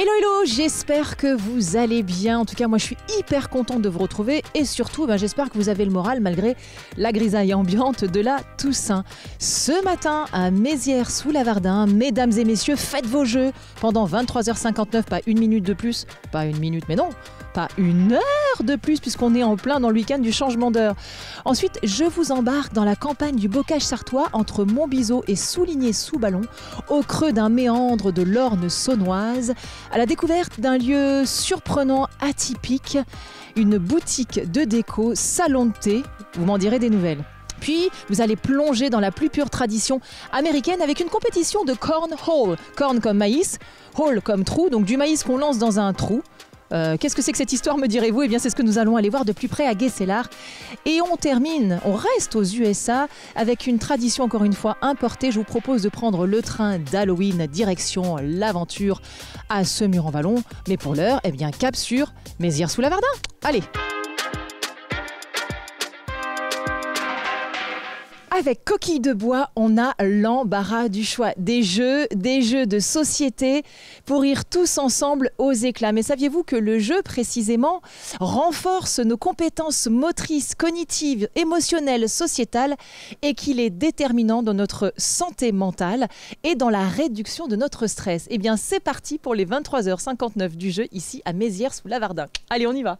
Hello hello, j'espère que vous allez bien. En tout cas, moi je suis hyper contente de vous retrouver et surtout, j'espère que vous avez le moral malgré la grisaille ambiante de la Toussaint. Ce matin, à Mézières-sous-Lavardin, mesdames et messieurs, faites vos jeux pendant 23h59, pas une minute de plus, pas une minute, mais non, pas une heure de plus puisqu'on est en plein dans le week-end du changement d'heure. Ensuite, je vous embarque dans la campagne du bocage sartois entre Montbiseau et Souligné-sous-Ballon, au creux d'un méandre de l'Orne saunoise, à la découverte d'un lieu surprenant, atypique, une boutique de déco, salon de thé. Vous m'en direz des nouvelles. Puis, vous allez plonger dans la plus pure tradition américaine avec une compétition de cornhole. Corn comme maïs, hole comme trou, donc du maïs qu'on lance dans un trou. Qu'est-ce que c'est que cette histoire, me direz-vous? Eh bien, c'est ce que nous allons aller voir de plus près à Guescellars. Et on reste aux USA avec une tradition encore une fois importée. Je vous propose de prendre le train d'Halloween direction l'aventure à Semur-en-Vallon. Mais pour l'heure, eh bien, cap sur Mézières-sous-Lavardin. Allez! Avec Coquille de Bois, on a l'embarras du choix. Des jeux de société pour rire tous ensemble aux éclats. Mais saviez-vous que le jeu, précisément, renforce nos compétences motrices, cognitives, émotionnelles, sociétales et qu'il est déterminant dans notre santé mentale et dans la réduction de notre stress? Eh bien, c'est parti pour les 23h59 du jeu ici à Mézières-sous-Lavardin. Allez, on y va!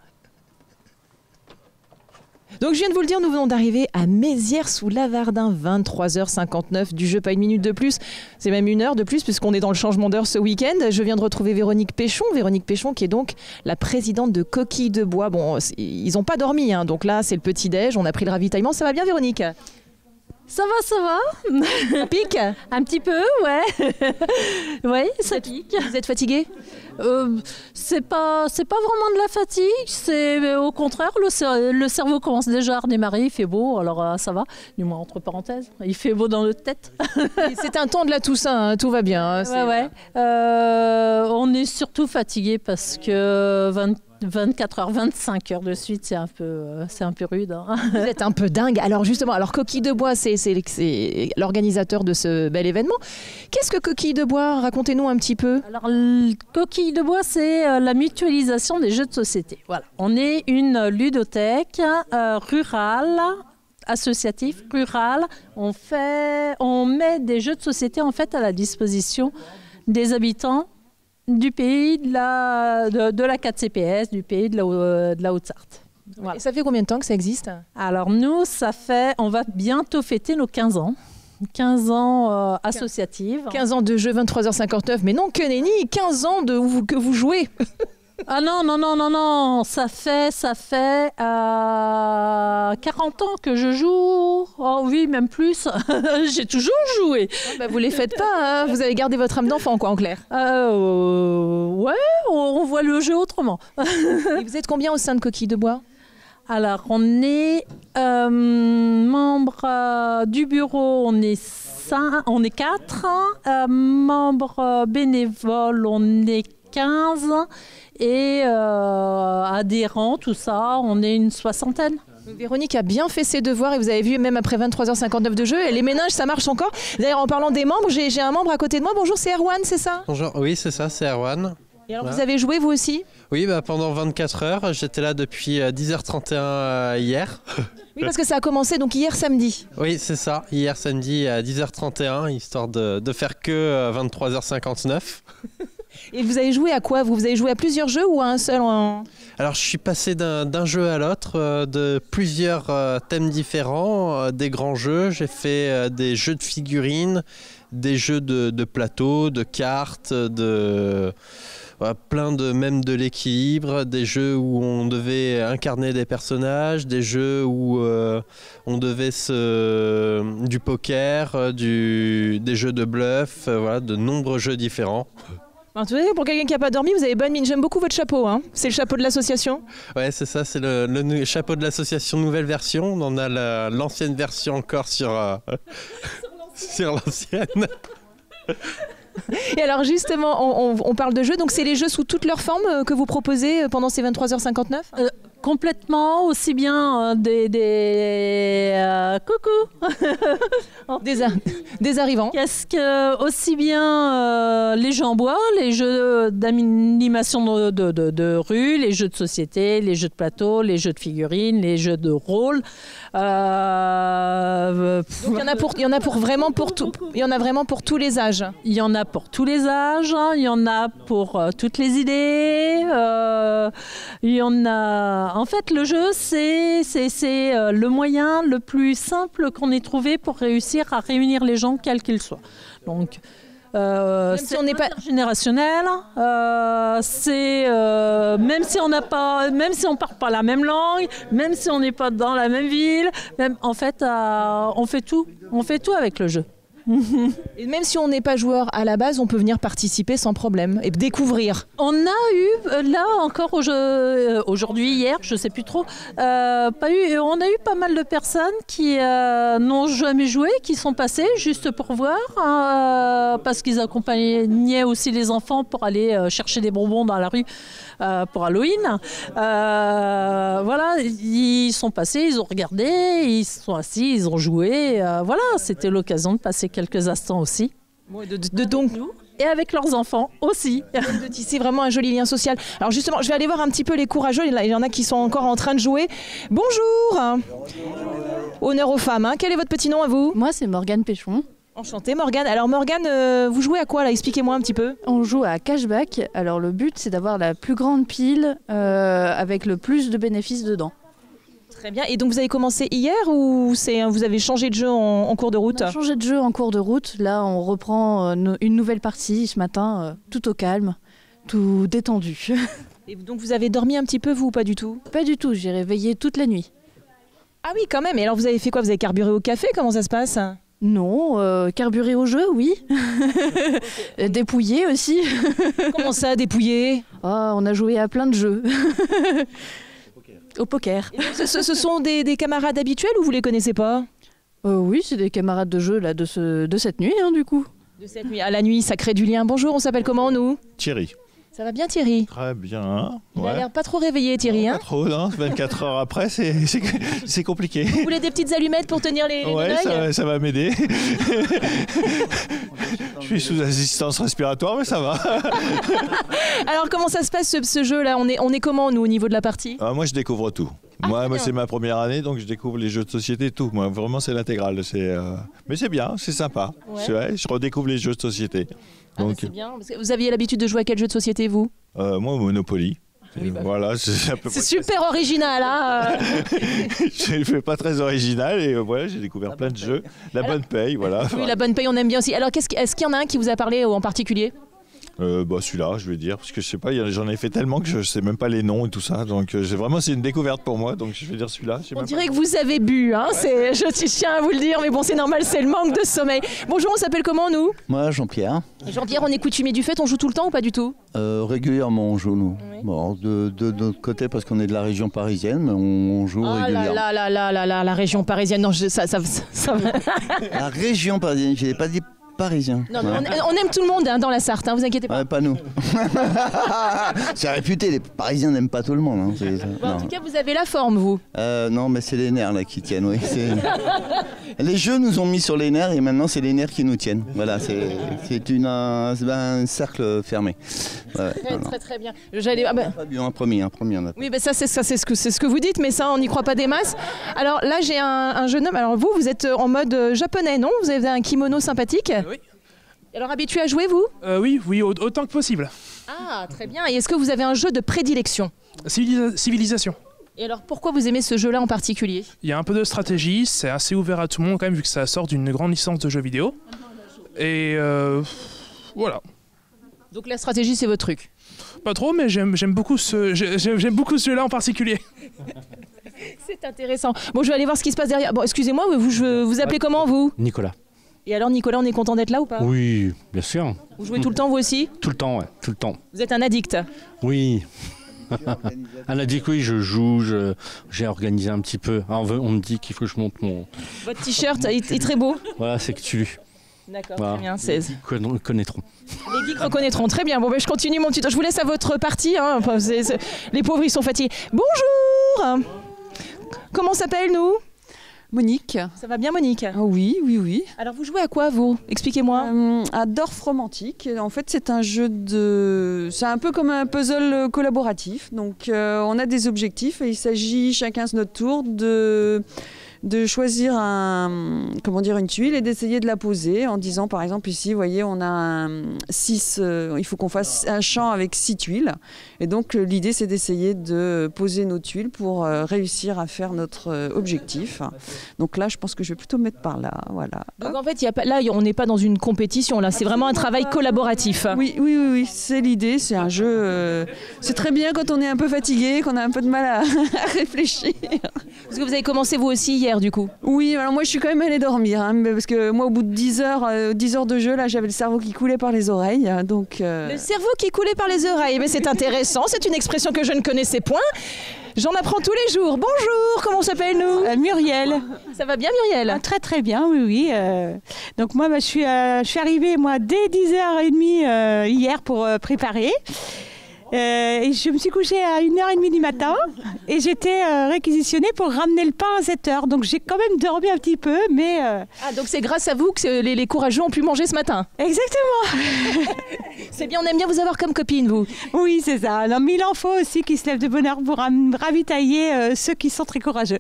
Donc je viens de vous le dire, nous venons d'arriver à Mézières-sous-Lavardin, 23h59 du jeu, pas une minute de plus, c'est même une heure de plus puisqu'on est dans le changement d'heure ce week-end. Je viens de retrouver Véronique Péchon qui est donc la présidente de Coquille de Bois. Bon, ils n'ont pas dormi, donc là c'est le petit-déj, on a pris le ravitaillement, ça va bien Véronique? Ça va. Ça pique? Un petit peu, ouais. Oui, ça pique. Vous êtes fatiguée? C'est pas vraiment de la fatigue, c'est au contraire, le cerveau commence déjà à redémarrer, il fait beau, alors ça va, du moins entre parenthèses, il fait beau dans notre tête. C'est un temps de la Toussaint, tout va bien. Ouais. On est surtout fatigué parce que 24 heures, 25 heures de suite, c'est un peu rude. Vous êtes un peu dingue. Alors justement, Coquille de Bois, c'est l'organisateur de ce bel événement. Qu'est-ce que Coquille de Bois? Racontez-nous un petit peu. Alors, Coquille de Bois, c'est la mutualisation des jeux de société. Voilà. On est une ludothèque rurale, associative, rurale. On met des jeux de société en fait à la disposition des habitants du pays de la 4CPS, du pays de la Haute-Sarthe. Voilà. Et ça fait combien de temps que ça existe? Alors nous, on va bientôt fêter nos 15 ans. 15 ans associatives. 15 ans de jeu, 23h59, mais non, que nenni, 15 ans que vous jouez. Ah non, ça fait 40 ans que je joue. Oh oui, même plus. J'ai toujours joué. Vous les faites pas, vous avez gardé votre âme d'enfant, quoi, en clair. Ouais, on voit le jeu autrement. Et vous êtes combien au sein de Coquille de Bois? Alors, on est membre du bureau, on est 4. Membres bénévoles, on est 15. Et adhérents, tout ça, on est une 60aine. Véronique a bien fait ses devoirs et vous avez vu, même après 23h59 de jeu, les méninges, ça marche encore. D'ailleurs, en parlant des membres, j'ai un membre à côté de moi. Bonjour, c'est Erwan, c'est ça? Bonjour, oui, c'est ça, c'est Erwan. Et alors, vous avez joué, vous aussi? Oui, pendant 24 heures. J'étais là depuis 10h31 hier. Oui, parce que ça a commencé donc hier samedi. Oui, c'est ça, hier samedi à 10h31, histoire de faire que 23h59. Et vous avez joué à quoi? Vous avez joué à plusieurs jeux ou à un seul? Alors, je suis passé d'un jeu à l'autre, de plusieurs thèmes différents, des grands jeux. J'ai fait des jeux de figurines, des jeux de plateau, de cartes, plein même de l'équilibre, des jeux où on devait incarner des personnages, des jeux où on devait du poker, des jeux de bluff, de nombreux jeux différents. Pour quelqu'un qui n'a pas dormi, vous avez bonne mine. J'aime beaucoup votre chapeau. C'est le chapeau de l'association? Ouais, c'est ça, c'est le chapeau de l'association Nouvelle Version. On a l'ancienne version encore sur l'ancienne. Et alors justement, on parle de jeux, donc c'est les jeux sous toutes leurs formes que vous proposez pendant ces 23h59? Complètement, aussi bien coucou Des arrivants. Qu'est-ce que aussi bien les jeux en bois, les jeux d'animation de rue, les jeux de société, les jeux de plateau, les jeux de figurines, les jeux de rôle. Donc il y en a vraiment pour tout. Il y en a vraiment pour tous les âges. Il y en a pour tous les âges, il y en a pour toutes les idées. Il y en a. En fait, le jeu, c'est le moyen le plus simple qu'on ait trouvé pour réussir à réunir les gens, quels qu'ils soient. Donc, même si on n'est pas générationnel, même si on parle pas la même langue, même si on n'est pas dans la même ville, en fait, on fait tout avec le jeu. Et même si on n'est pas joueur à la base, on peut venir participer sans problème et découvrir. On a eu, là encore aujourd'hui, hier, je ne sais plus trop, on a eu pas mal de personnes qui n'ont jamais joué, qui sont passées juste pour voir, parce qu'ils accompagnaient aussi les enfants pour aller chercher des bonbons dans la rue pour Halloween. Voilà, ils sont passés, ils ont regardé, ils se sont assis, ils ont joué. Voilà, c'était l'occasion de passer quelques instants aussi. Donc et avec leurs enfants aussi. De tisser vraiment un joli lien social. Alors justement, je vais aller voir un petit peu les courageux. Il y en a qui sont encore en train de jouer. Bonjour. Honneur aux femmes. Quel est votre petit nom à vous? Moi, c'est Morgane Péchon. Enchantée Morgane. Alors Morgane, vous jouez à quoi là? Expliquez-moi un petit peu. On joue à cashback. Alors le but, c'est d'avoir la plus grande pile avec le plus de bénéfices dedans. Très bien. Et donc vous avez commencé hier ou vous avez changé de jeu en cours de route? On a changé de jeu en cours de route. Là, on reprend une nouvelle partie ce matin, tout au calme, tout détendu. Et donc vous avez dormi un petit peu, vous, ou pas du tout? Pas du tout, j'ai réveillé toute la nuit. Ah oui, quand même. Et alors vous avez fait quoi? Vous avez carburé au café? Comment ça se passe? Non, carburé au jeu, oui. Okay. Dépouillé aussi. Comment ça, dépouillé? On a joué à plein de jeux. Au poker. Ce sont des camarades habituels ou vous les connaissez pas? Oui, c'est des camarades de jeu là, de cette nuit, du coup. De cette nuit. À la nuit, ça crée du lien. Bonjour, on s'appelle comment, nous? Thierry. Ça va bien, Thierry? Très bien. Il a l'air pas trop réveillé, Thierry. Pas trop, non. 24 heures après, c'est compliqué. Vous voulez des petites allumettes pour tenir les médailles? Ça va m'aider. Je suis sous assistance respiratoire, mais ça va. Alors, comment ça se passe ce jeu-là? On est comment, nous, au niveau de la partie? Moi, je découvre tout. Moi c'est ma première année, donc je découvre les jeux de société, tout. Moi, vraiment, c'est l'intégrale. Mais c'est bien, c'est sympa. Ouais. Je redécouvre les jeux de société. Donc... c'est bien. Vous aviez l'habitude de jouer à quel jeu de société, vous? Moi, au Monopoly. Oui, voilà, c'est super original, hein. Je ne fais pas très original et voilà, j'ai découvert plein de jeux. La bonne paye, voilà. Oui, la bonne paye, on aime bien aussi. Alors, est-ce qu'il y en a un qui vous a parlé en particulier? Celui-là, je vais dire, parce que je sais pas, j'en ai fait tellement que je sais même pas les noms et tout ça, donc c'est une découverte pour moi, donc je vais dire celui-là. On dirait que vous avez bu, hein. Je tiens à vous le dire, mais bon, c'est normal, c'est le manque de sommeil. Bonjour, on s'appelle comment, nous? Moi, Jean-Pierre. Jean-Pierre, on est coutumier du fait, on joue tout le temps ou pas du tout? Régulièrement, on joue, nous. Oui. Bon, de notre côté, parce qu'on est de la région parisienne, mais on joue régulièrement. La région parisienne, non, ça va. La région parisienne, je n'ai pas dit parisien. Non, ouais. on aime tout le monde dans la Sarthe, vous inquiétez pas. Ouais, pas nous. C'est réputé, les Parisiens n'aiment pas tout le monde. En tout cas, vous avez la forme, vous. Non, mais c'est les nerfs là qui tiennent, oui. Les jeux nous ont mis sur les nerfs et maintenant c'est les nerfs qui nous tiennent. Voilà, c'est un cercle fermé. Ouais, très bien. Un premier. Oui, ça c'est ce que vous dites, mais ça on n'y croit pas des masses. Alors là j'ai un jeune homme. Alors vous êtes en mode japonais, non? Vous avez un kimono sympathique? Oui. Alors habitué à jouer, vous? Oui, autant que possible. Ah, très bien. Et est-ce que vous avez un jeu de prédilection? Civilisation. Et alors pourquoi vous aimez ce jeu-là en particulier? Il y a un peu de stratégie, c'est assez ouvert à tout le monde quand même vu que ça sort d'une grande licence de jeux vidéo. Et voilà. Donc la stratégie c'est votre truc? Pas trop, mais j'aime beaucoup ce jeu-là en particulier. C'est intéressant. Bon, je vais aller voir ce qui se passe derrière. Bon, excusez-moi, vous appelez comment, vous? Nicolas. Et alors, Nicolas, on est content d'être là ou pas? Oui, bien sûr. Vous jouez tout le temps, vous aussi? Tout le temps, ouais, tout le temps. Vous êtes un addict? Oui. Un addict, oui, je joue, j'ai organisé un petit peu. Alors, on me dit qu'il faut que je monte mon... Votre t-shirt, il est très beau. Voilà, c'est que tu... D'accord, voilà. Très bien. Les geeks reconnaîtront. Les geeks reconnaîtront, très bien. Bon, ben, je continue mon tuto. Je vous laisse à votre partie. Hein. Les pauvres, ils sont fatigués. Bonjour! bonjour. Comment s'appelle-nous? Monique. Ça va bien, Monique? Oui, oui, oui. Alors, vous jouez à quoi, vous? Expliquez-moi. À Dorf Romantique. En fait, c'est un jeu de... C'est un peu comme un puzzle collaboratif. Donc, on a des objectifs et il s'agit, chacun à notre tour, de choisir une tuile et d'essayer de la poser en disant, par exemple, ici, vous voyez, on a il faut qu'on fasse un champ avec 6 tuiles. Et donc, l'idée, c'est d'essayer de poser nos tuiles pour réussir à faire notre objectif. Donc là, je pense que je vais plutôt me mettre par là. Voilà. Donc, en fait, là, on n'est pas dans une compétition. Là, c'est vraiment un travail collaboratif. Oui, c'est l'idée. C'est un jeu... c'est très bien quand on est un peu fatigué, qu'on a un peu de mal à réfléchir. Parce que vous avez commencé, vous aussi, hier, du coup. Oui, alors moi je suis quand même allée dormir, parce que moi au bout de 10 heures de jeu, là j'avais le cerveau qui coulait par les oreilles. Donc, Le cerveau qui coulait par les oreilles, mais c'est intéressant, c'est une expression que je ne connaissais point. J'en apprends tous les jours. Bonjour, comment s'appelle-nous? Muriel. Ça va bien, Muriel? Très très bien, oui. Donc moi, je suis arrivée dès 10h30 hier pour préparer. Et je me suis couchée à 1h30 du matin et j'étais réquisitionnée pour ramener le pain à 7h. Donc j'ai quand même dormi un petit peu, mais... Ah, donc c'est grâce à vous que les courageux ont pu manger ce matin? Exactement. C'est bien, on aime bien vous avoir comme copine, vous. Oui, c'est ça. Alors, mais il en faut aussi qui se lèvent de bonne heure pour ravitailler ceux qui sont très courageux.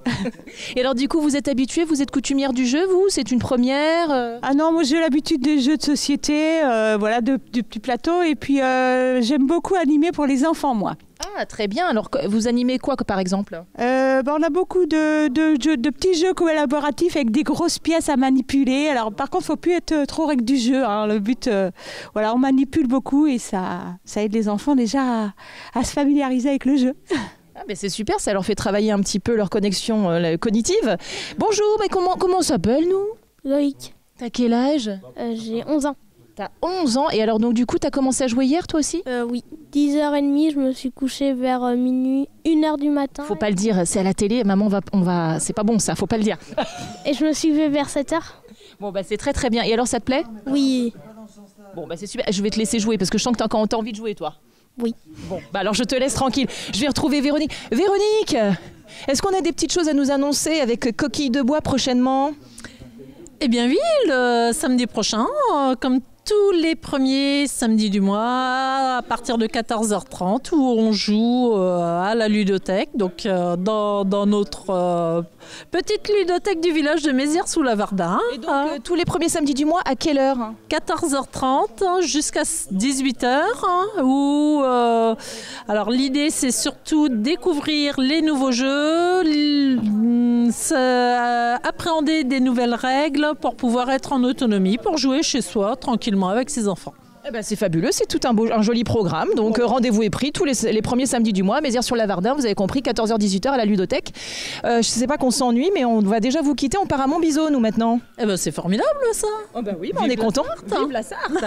Et alors du coup, vous êtes habituée, vous êtes coutumière du jeu, vous? C'est une première? Ah non, moi j'ai l'habitude des jeux de société, de petits plateaux. Et puis j'aime beaucoup animer pour les enfants, moi. Ah, très bien. Alors, vous animez quoi, par exemple? On a beaucoup de petits jeux collaboratifs avec des grosses pièces à manipuler. Alors, par contre, il ne faut plus être trop règle du jeu. Hein. Le but, on manipule beaucoup et ça aide les enfants déjà à se familiariser avec le jeu. Ah, mais c'est super, ça leur fait travailler un petit peu leur connexion cognitive. Bonjour, mais comment on s'appelle, nous? Loïc. T'as quel âge? J'ai 11 ans. T'as 11 ans, et alors donc du coup t'as commencé à jouer hier toi aussi? Oui, 10h30, je me suis couchée vers minuit, 1h du matin. Faut pas le dire, c'est à la télé, maman on va, c'est pas bon ça, faut pas le dire. Et je me suis levée vers 7h. Bon bah c'est très très bien, et alors ça te plaît? Oui. Bon bah c'est super, je vais te laisser jouer parce que je sens que t'as envie de jouer toi. Oui. Bon, bah alors je te laisse tranquille, je vais retrouver Véronique. Véronique, est-ce qu'on a des petites choses à nous annoncer avec Coquille de bois prochainement? Eh bien oui, le samedi prochain, comme tous les premiers samedis du mois, à partir de 14h30, où on joue à la ludothèque, donc dans notre petite ludothèque du village de Mézières-sous-Lavardin. Et donc tous les premiers samedis du mois, à quelle heure? 14h30 jusqu'à 18h. Alors l'idée, c'est surtout découvrir les nouveaux jeux, appréhender des nouvelles règles pour pouvoir être en autonomie, pour jouer chez soi tranquillement avec ses enfants. Eh ben, c'est fabuleux, c'est tout un joli programme. Donc rendez-vous est pris tous les premiers samedis du mois, Mézières-sur-Lavardin, vous avez compris, 14h-18h à la ludothèque. Je sais pas qu'on s'ennuie, mais on va déjà vous quitter, on part à Montbiseau nous maintenant. Eh ben c'est formidable ça. Oh ben oui, on est content. Vive la Sarthe.